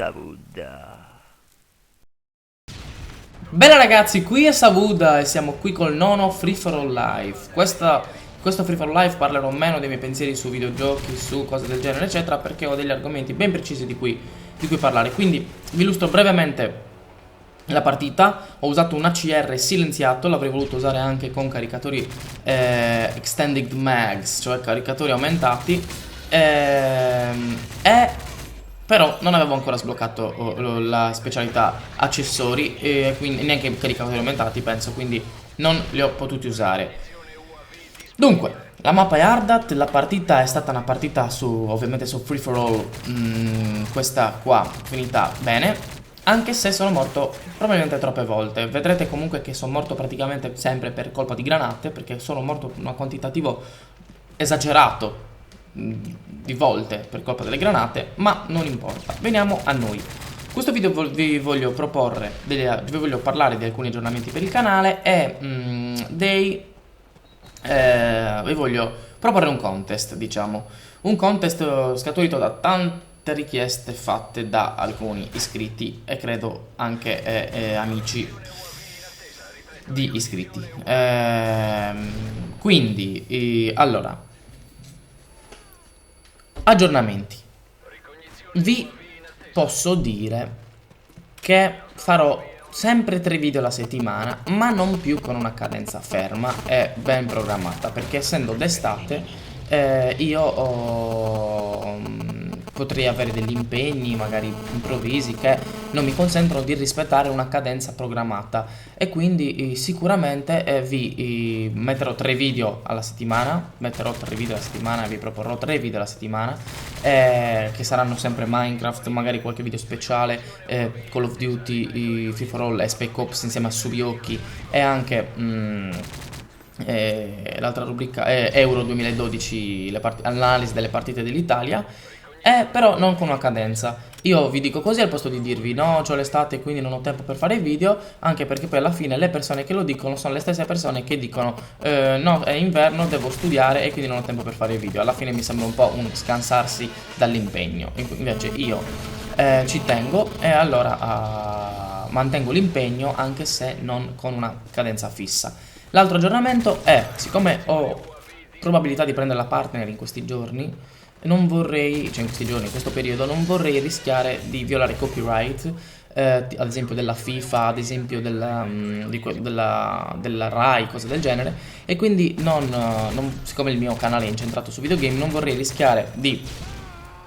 Savuda. Bene ragazzi, qui è Savuda e siamo qui col nono Free for All Live. Questo Free for All Live parlerò meno dei miei pensieri su videogiochi, su cose del genere eccetera, perché ho degli argomenti ben precisi di cui parlare. Quindi vi illustro brevemente la partita. Ho usato un ACR silenziato, l'avrei voluto usare anche con caricatori extended mags, cioè caricatori aumentati, però non avevo ancora sbloccato la specialità accessori, quindi neanche caricatori aumentati penso, quindi non li ho potuti usare. Dunque, la mappa è Ardat, la partita è stata una partita ovviamente su Free for All, questa qua finita bene, anche se sono morto probabilmente troppe volte. Vedrete comunque che sono morto praticamente sempre per colpa di granate, perché sono morto un quantitativo esagerato di volte per colpa delle granate, ma non importa. Veniamo a noi. Questo video vi voglio parlare di alcuni aggiornamenti per il canale e vi voglio proporre un contest, diciamo. Un contest scaturito da tante richieste fatte da alcuni iscritti e credo anche amici di iscritti. Quindi, allora, aggiornamenti. Vi posso dire che farò sempre 3 video alla settimana, ma non più con una cadenza ferma e ben programmata, perché essendo d'estate potrei avere degli impegni magari improvvisi che non mi consentono di rispettare una cadenza programmata, e quindi sicuramente vi metterò 3 video alla settimana, e vi proporrò 3 video alla settimana, che saranno sempre Minecraft, magari qualche video speciale, Call of Duty, Free for All e Spec Ops insieme a Subiocchi, e anche l'altra rubrica è Euro 2012, l'analisi delle partite dell'Italia, però non con una cadenza. Io vi dico così al posto di dirvi no, c'ho l'estate e quindi non ho tempo per fare video, anche perché poi alla fine le persone che lo dicono sono le stesse persone che dicono no, è inverno, devo studiare e quindi non ho tempo per fare video. Alla fine mi sembra un po' un scansarsi dall'impegno. Invece io ci tengo e allora mantengo l'impegno, anche se non con una cadenza fissa. L'altro aggiornamento è, siccome ho probabilità di prendere la partner in questi giorni, non vorrei, cioè in questi giorni, in questo periodo, non vorrei rischiare di violare copyright, ad esempio della FIFA, ad esempio della Rai, cose del genere, e quindi siccome il mio canale è incentrato su videogame, non vorrei rischiare di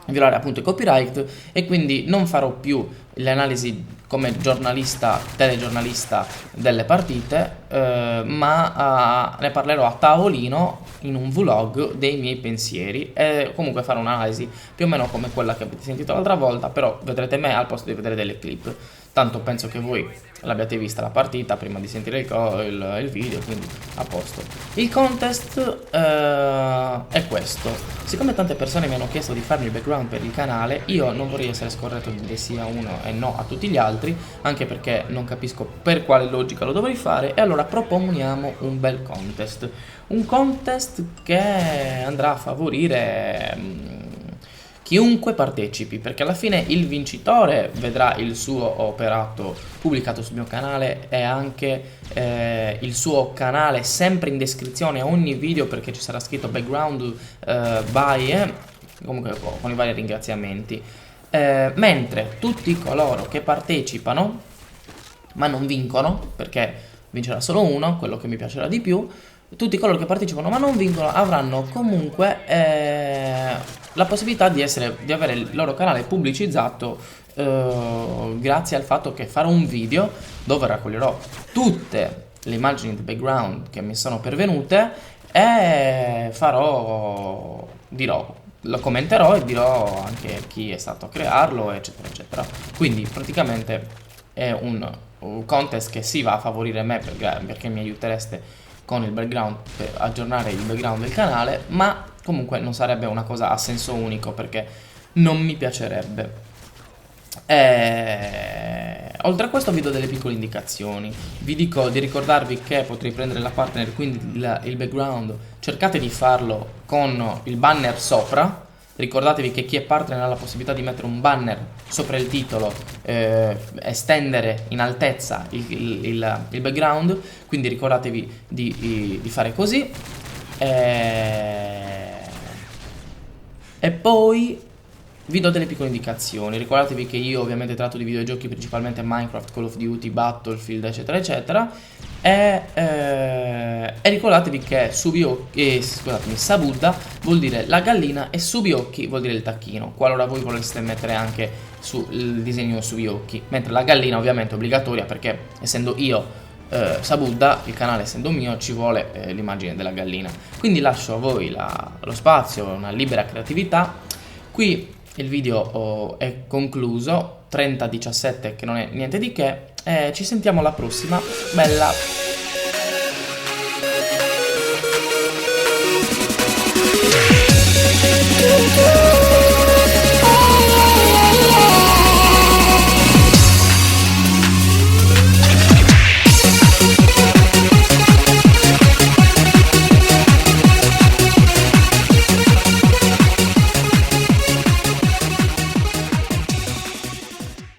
violare appunto i copyright, e quindi non farò più le analisi come giornalista, telegiornalista delle partite, ma ne parlerò a tavolino in un vlog dei miei pensieri, e comunque farò un'analisi più o meno come quella che avete sentito l'altra volta, però vedrete me al posto di vedere delle clip. Tanto penso che voi l'abbiate vista la partita prima di sentire il video, quindi a posto. Il contest è questo. Siccome tante persone mi hanno chiesto di farmi il background per il canale, io non vorrei essere scorretto di dire sì a uno e no a tutti gli altri, anche perché non capisco per quale logica lo dovrei fare, e allora proponiamo un bel contest. Un contest che andrà a favorire chiunque partecipi, perché alla fine il vincitore vedrà il suo operato pubblicato sul mio canale, e anche il suo canale sempre in descrizione a ogni video, perché ci sarà scritto background by, comunque con i vari ringraziamenti, mentre tutti coloro che partecipano ma non vincono, perché vincerà solo uno, quello che mi piacerà di più, tutti coloro che partecipano ma non vincono avranno comunque la possibilità di avere il loro canale pubblicizzato, grazie al fatto che farò un video dove raccoglierò tutte le immagini di background che mi sono pervenute, e lo commenterò e dirò anche chi è stato a crearlo, eccetera eccetera. Quindi praticamente è un contest che si va a favorire me, perché mi aiutereste con il background per aggiornare il background del canale, ma comunque non sarebbe una cosa a senso unico, perché non mi piacerebbe. Oltre a questo vi do delle piccole indicazioni. Vi dico di ricordarvi che potrei prendere la partner, quindi il background cercate di farlo con il banner sopra, Ricordatevi che chi è partner ha la possibilità di mettere un banner sopra il titolo, estendere in altezza il background, quindi ricordatevi di fare così. E poi vi do delle piccole indicazioni. Ricordatevi che io ovviamente tratto di videogiochi principalmente Minecraft, Call of Duty, Battlefield, eccetera, eccetera. E ricordatevi che scusatemi, Sabudda vuol dire la gallina e Subiocchi vuol dire il tacchino, qualora voi voleste mettere anche il disegno Subiocchi. Mentre la gallina ovviamente è obbligatoria perché essendo io Sabudda, il canale essendo mio, ci vuole l'immagine della gallina. Quindi lascio a voi lo spazio, una libera creatività. Qui il video è concluso, 30-17 che non è niente di che, ci sentiamo alla prossima, bella!